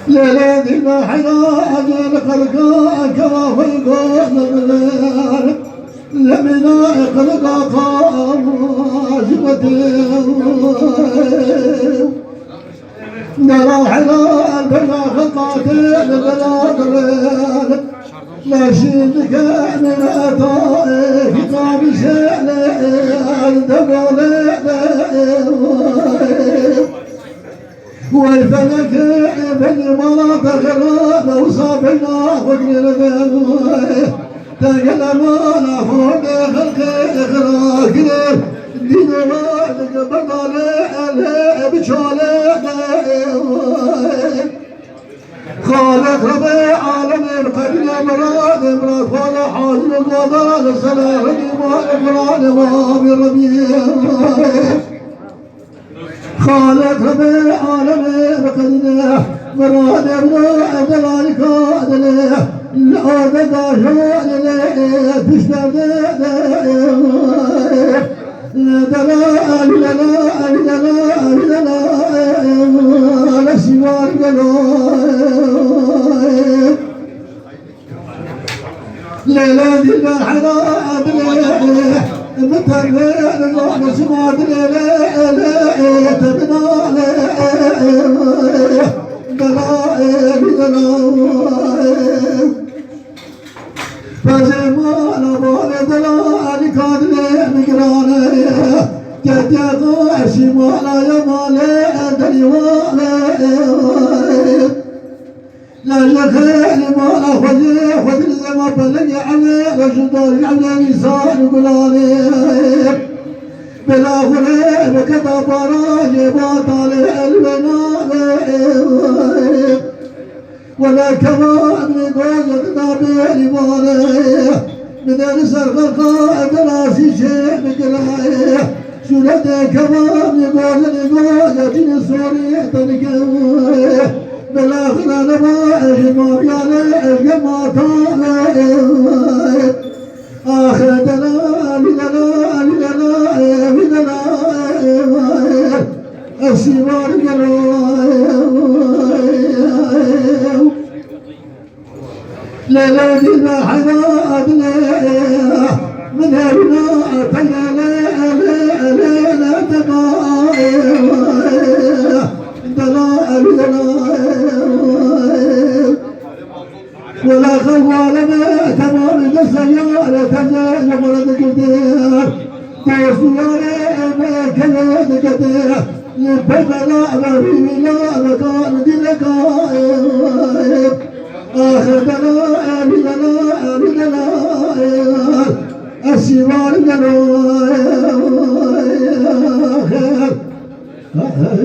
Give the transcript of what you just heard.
ليلة حياة الخلق كما في القلب لمنا خلق قاجبتي نرى حلال بلا خطاتي لبلا درين نشيدك من أتائي كتاب شعلي دبالي والفلك بالمناطق غراب وصابنا خذني الغيب تكلمنا فوق خلقي إخراج دين والد بطالي بشالي خالق ربي عالم القبل مراد خالق حاضر الوضع الصلاة مراد ما بربي خالق ربي عالمي بقدره مراد ذلك عدله الأرض داشون ليه تشتغل دلال دلال دلال دلال الشمال دلال ليلة الحراب ليه متربية الله نسمع ليلة تبنى دلائل دلائل فزمان أبوال دلائل كادلي مقراني كتاقو شمال يمالي دليوالي لا يخيل ما أخذي خذ ما بلغ علي رشدار علي لسان قلالي بلا غريب كتب راجي باطالي البنالي ولا كمان قوزتنا بيريبالي من السرق القائد راسي شيء بقلالي سورة كمان قوزتني سوري تنقوي بلاغنا نبائه ما بياله ما طاله آخر دلال دلال دلال دلال السوار قلوب ليلة حناد من أبناء ليلة تقائم دلال دلال ولا خوال ما تمام السيارة تزال ولد قدير توصياري ما كان قدير للبدلا ما في لا مكان دلقائم آخر دلال دلال دلال السوار دلال آخر